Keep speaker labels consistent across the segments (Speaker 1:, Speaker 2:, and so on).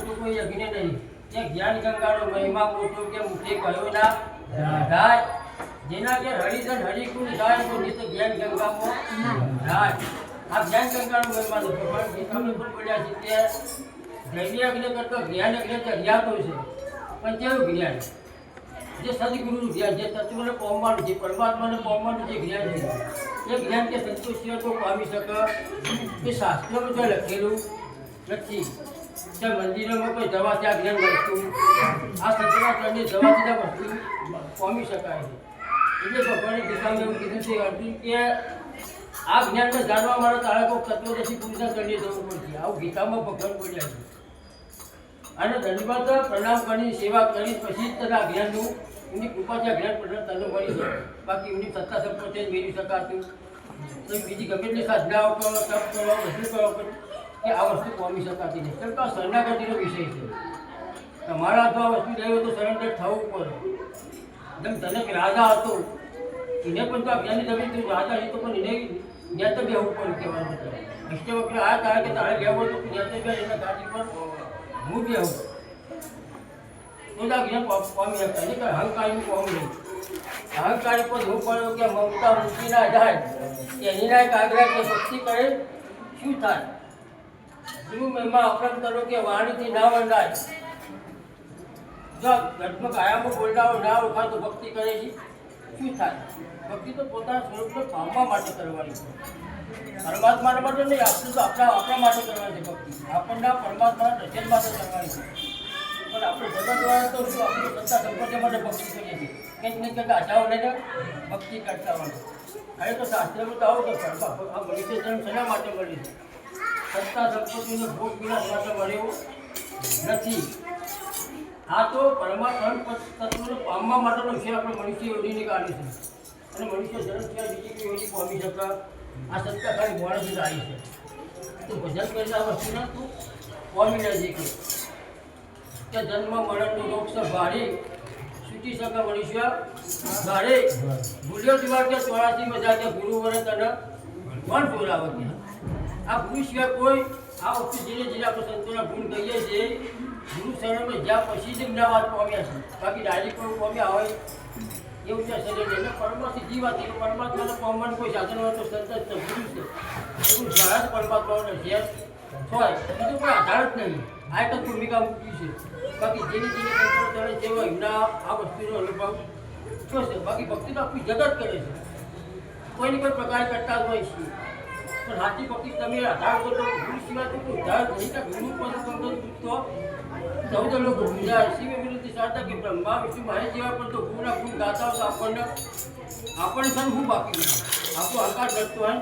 Speaker 1: મોટું કોઈ યજ્ઞ નહીં. એ જ્ઞાન ગંગાનો મહિમા મોટો કે મુખે કહ્યો ના રાધાય. જેના કે હરિજન હરિકુંડ જાય તો નિત જ્ઞાન ગંગામાં રાજ. આ જ્ઞાન ગંગાનો મહિમા છે. ભગવાન ગીતામાં પણ બોલ્યા છે કે દૈવી યજ્ઞ કરતો જ્ઞાન યજ્ઞ ચર્યાતો છે. પણ કેવું જ્ઞાન? જે સદગુરુનું જ્ઞાન, જે તત્વને પામવાનું, જે પરમાત્માને પામવાનું જે જ્ઞાન છે, એ જ્ઞાન કે સંતોષીઓ તો પામી શકે એ શાસ્ત્રોમાં જો લખેલું નથી. કે મંદિરોમાં કોઈ દવા ત્યાં જ્ઞાન મળતું, આ સંતોષની દવાથી ત્યાં વસ્તુ પામી શકાય છે. એટલે ભગવાને ગીતામાં એવું કીધું છે અર્જુન કે આ જ્ઞાનને જાણવા માટે તારે કોઈ તત્વદર્શી પુરુષના ચરણે જવું પડશે. આવું ગીતામાં ભગવાન બોલ્યા છે. અને ધન્યવાદ પ્રણામ કરી સેવા કરી પછી જ તને આ જ્ઞાનનું એમની કૃપાથી આ જ્ઞાન પ્રદાન તને મળી છે. બાકી એમની સત્તા સંપત્તિ મેળવી શકાતું તો બીજી ગમે તેટલી સાધનાઓ કરો, તપ કરો, બધું કરો કે આ વસ્તુ પામી શકાતી નહીં. કેમ કે આ શરણાગતિનો વિષય છે. તમારા હાથમાં આ વસ્તુ નહીં હોય તો સરેન્ડર થવું પડે. જેમ જનક રાજા હતો, એને પણ તો આ જ્ઞાની જમીન તું રાજા નહીં તો પણ એને જ્ઞાત બેહવું પડે કહેવાનું છે. વિષ્ણુ વખતે આ તારે કે તારે બેહવું તો જ્ઞાત બે એના ગાડી પર હું બેહું તો આ જ્ઞાન પામી શકતા નહીં. કે અહંકારીનું કોમ નહીં. અહંકારી પર હું પડ્યો કે મમતા મૂકી ના જાય એની ના કાગડા કે ભક્તિ કરે શું થાય? શું મહિમા અપરાધ કરો કે વાણીથી ના વંદાય. જો ઘટમાં કાયામાં બોલડાઓ ના ઓળખા તો ભક્તિ કરે છે શું થાય? ભક્તિ તો પોતાના સ્વરૂપને પામવા માટે કરવાની છે. પરમાત્મા માટે નહીં, આપણે તો આપણા માટે કરવાની છે ભક્તિ. આપણને પરમાત્માના દર્શન માટે કરવાની છે. પણ આપણે જગત દ્વારા તો શું આપણી સત્તા સંપત્તિ માટે ભક્તિ કરીએ છીએ. કંઈક ને કંઈક આશાઓ લઈને ભક્તિ કરતા હોય. હવે તો શાસ્ત્રમાં તો આવું કે આ મનુષ્ય જન્મ શેના માટે મળી છે? સત્તા સંપત્તિનો ભોગ વિનાશ માટે મળ્યો નથી. આ તો પરમાત્મા તત્વને પામવા માટેનો છે. આપણે મનુષ્ય યોનીને કાઢી છે. અને મનુષ્ય જન્મ સિવાય બીજી કોઈ યોની પામી શકે આ સત્તા ખાલી માણસ જ આવી છે. તું ભજન કરી આ વસ્તુને તું પામી લેજે કે જન્મ મરણનું રોગ છે ભારે છૂટી શકે મનુષ્ય ભારે. ભૂલ્યો દિવાર કે 84 મજા કે ગુરુ વરે તને કોણ બોલાવે કે આ ગુરુ સિવાય કોઈ આ વસ્તુ જેને જેને આપણે સંતોના ગુણ કહીએ છીએ ગુરુ શરણમાં જ્યાં પછી જ એમના વાત પામ્યા છે. બાકી ડાયરેક્ટ પણ પામ્યા હોય એવું છે શરીર એને પરમાથી જીવાત એ પરમાત્માને પામવાનું કોઈ સાધન હોય તો સંત જ ગુરુ છે. એવું જાણ જ પરમાત્માનો ઝેર હોય બીજું કોઈ આધાર જ નહીં. આ એક જ ભૂમિકા મૂકી છે. બાકી જેની જેની સંતો ચડે છે એમના આ વસ્તુનો અનુભવ શું છે? બાકી ભક્તિ તો આખું જગત કરે છે. કોઈને કોઈ પ્રકાર કરતા જ હોય છે. પણ સાચી ભક્તિ તમે આધાર કરો તો ગુરુ સિવાય તો કોઈ ઉધાર નહીં. કે ગુરુ પર સંતો પૂછતો 14 લોકો બીજા શિવ વિરુદ્ધ સાધા કે બ્રહ્મા વિષ્ણુ મહેશ જેવા પણ તો ગુરુના ગુણ ગાતા હોય તો આપણને સર હું બાકી આપણો અહંકાર કરતો હોય.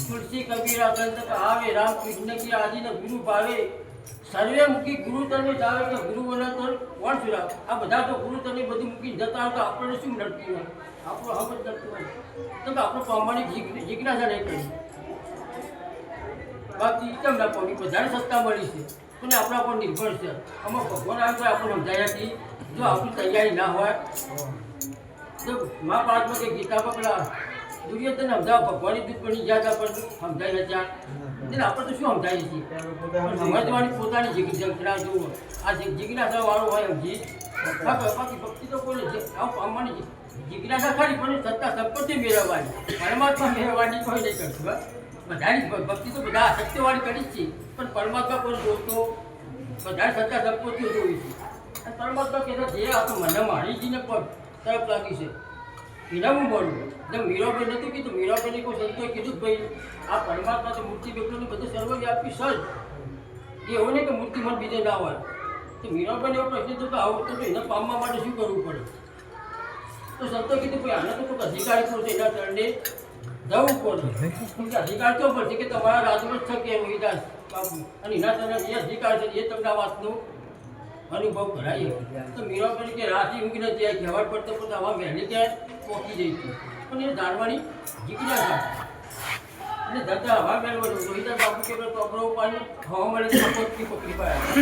Speaker 1: તુલસી કબીરા સંત આવે રામ કૃષ્ણ કી આદિને ગુરુ ભાવે સર્વે મૂકી ગુરુ તને જાવે કે ગુરુ વને તો કોણ સુરાવ. આ બધા તો ગુરુ તને બધું મૂકીને જતા હોય તો આપણને શું નડતું હોય? આપણો હમ જ નડતું હોય. તો આપણો પામવાની જિજ્ઞાસા નહીં કરી. બાકી કેમ ના પામી? બધાને સત્તા મળી છે અને આપણા પર નિર્ભર છે. અમુક ભગવાન આવે તો આપણે સમજાયા હતી. જો આપણી તૈયારી ના હોય તો મહાભારતમાં કે ગીતામાં પેલા દુર્યોધન સમજાવવા ભગવાનની દૂધ બની ગયા હતા પણ સમજાય ત્યાં એટલે આપણે તો શું સમજાવીએ છીએ? સમજવાની પોતાની જિજ્ઞાસા જોવો. આ જિજ્ઞાસા વાળો હોય સમજી બાકી ભક્તિ તો કોઈ આવું પામવાની જિજ્ઞાસા ખરી પણ સત્તા સંપત્તિ મેળવવાની પરમાત્મા મેળવવાની કોઈ નહીં કરતું. બધાની ભક્તિ તો બધા સત્યવાળી કરી જ છે પણ પરમાત્મા કોઈ જોતો બધા સત્તા સંપત્તિઓ જોઈ છે. અને પરમાત્મા કહેતા જે આપણું મને માણીજીને પણ તરફ લાગી છે એને હું બોલું. જેમ મીરાબાઈ નથી કીધું, મીરાબાઈને કોઈ સંતોએ કીધું કે ભાઈ આ પરમાત્મા તો મૂર્તિ વ્યક્તિને બધું સર્વવ્યાપી સજ એ એવું નહીં કે મૂર્તિ મન બીજે ના હોય. તો મીરાબાઈને એવો પ્રશ્ન થયો કે આવું તો એને પામવા માટે શું કરવું પડે? તો સંતોએ કીધું ભાઈ આને તો કોઈ અધિકારી પુરુષ એના ચરણે જવું પડે. અધિકાર તો પડશે કે તમારા રાજમાં જ થકે વિદાસ બાબુ અને એના ચરણે જે અધિકાર છે એ તમને આ વાતનો અનુભવ કરાવીએ. તો મીરાબાઈ કે રાજી ઊંઘી નથી આ કહેવાય પડતો પણ આવા વહેલી ત્યાં પહોંચી જઈ હતી પણ એ જાણવાની જિજ્ઞાસા એટલે જતા હવા મેળવવાનું રોહિતા બાપુ કે ટોકરો પાણી હવા મળે પકડી પાયા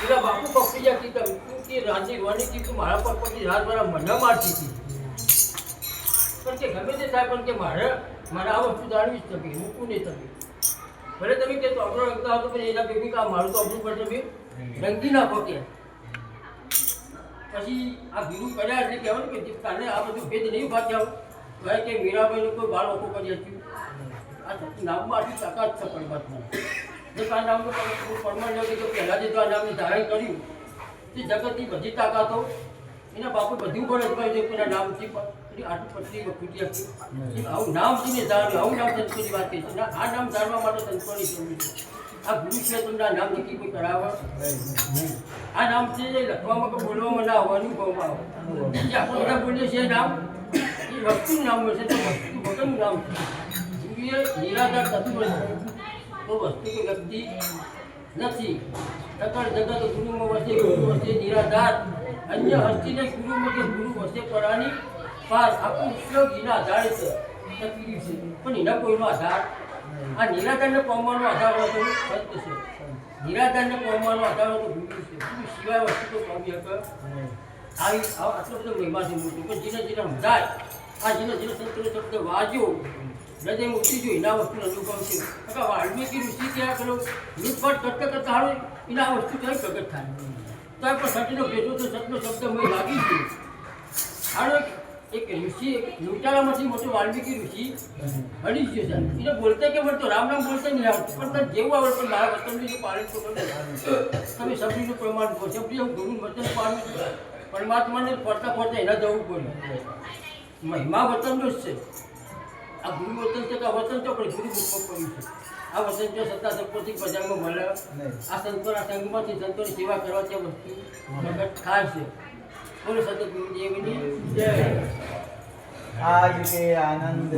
Speaker 1: પેલા બાપુ પકડી જતી તું કે રાજી વાની કે તું મારા પર પકડી રાત મારા મને મારતી હતી પણ કે ગમે તે થાય પણ કે મારે આ વસ્તુ જાણવી જ થકી મૂકવું નહીં થકી. ભલે તમે કે તો આપણો રંગતા હતો પણ એના ભેગું કામ મારું તો આપણું પર તમે રંગી નાખો કે પછી આ ભીરું કર્યા એટલે કહેવાનું કે કાલે આ બધું ભેદ નહીં ઉભા થયા હોય કે મીરાબાઈને કોઈ બાળ ઓછો કરી હતી આ નામમાં આટલી તાકાત છે પરમાત્મા જે આ નામનું પરમાણ કે પહેલાં જે તો આ નામને ધારણ કર્યું તે જગતની બધી તાકાતો એના બાપુ બધું પણ અજમાવી દે એના નામથી પણ આટલું પટલી ખૂટી હતી આવું નામ છે જાણ્યું આવું નામ સંતોની વાત કરી છે આ નામ જાણવા માટે સંતોની જરૂર છે આ ગુરુ છે તમને આ નામ નક્કી કોઈ કરાવે આ નામ છે લખવામાં કે બોલવામાં ના હોય અનુભવમાં આવે જે આપણે બધા બોલીએ છીએ નામ એ વસ્તુનું નામ હોય છે તો વસ્તુ વગરનું નામ છે ગુરુએ નિરાધાર તત્વ છે તો વસ્તુ કે વ્યક્તિ નથી સકળ જગત ગુરુમાં વસે ગુરુ વસે નિરાધાર અન્ય હસ્તીને ગુરુમાં કે ગુરુ વસે પરાની પાર આખું ઉપયોગ એના આધારે છે તકલીફ છે પણ એના કોઈનો આધાર આ નિરાધારને પામવાનો આધાર હતો સત્ય છે નિરાધારને પામવાનો આધાર હતો ગુરુ છે ગુરુ સિવાય વસ્તુ તો પામી શકે આટલો બધો મહિમા છે મોટો પણ જેને જેને સમજાય આ જેને જેને સંતોનો શબ્દ વાંચ્યો હૃદય મુક્તિ જો એના વસ્તુનો અનુભવ છે વાલ્મીકી ઋષિ ત્યાં પેલો લૂંટફાટ કરતા કરતા હારો એના આ વસ્તુ કઈ પ્રગટ થાય તો પણ સટનો ભેટો તો સટનો શબ્દ મને લાગી ગયો હારો એક ઋષિ લૂંટારામાંથી મોટો વાલ્મીકી ઋષિ હડી ગયો છે એને બોલતા કે મને તો રામ રામ બોલતા નહીં આવડતું પણ તને જેવું આવડે પણ મારા વતનનું જે પાલન તો તમે શબ્દનું પ્રમાણ કહો શબ્દ હું ગુરુ વતન પાડું પરમાત્માને પડતા પડતા એના જવું પડ્યું મહિમા વતનનો જ છે આ ગુરુ વતન છે કે વતન તો પણ ગુરુ મુખ પડ્યું છે આ વતન જો સત્તા સંપત્તિ બજારમાં મળે આ સંતોના સંઘમાંથી સંતોની સેવા કરવા તે વસ્તુ પ્રગટ થાય છે બોલો સતગુરુદેવની જય
Speaker 2: આજ કે આનંદ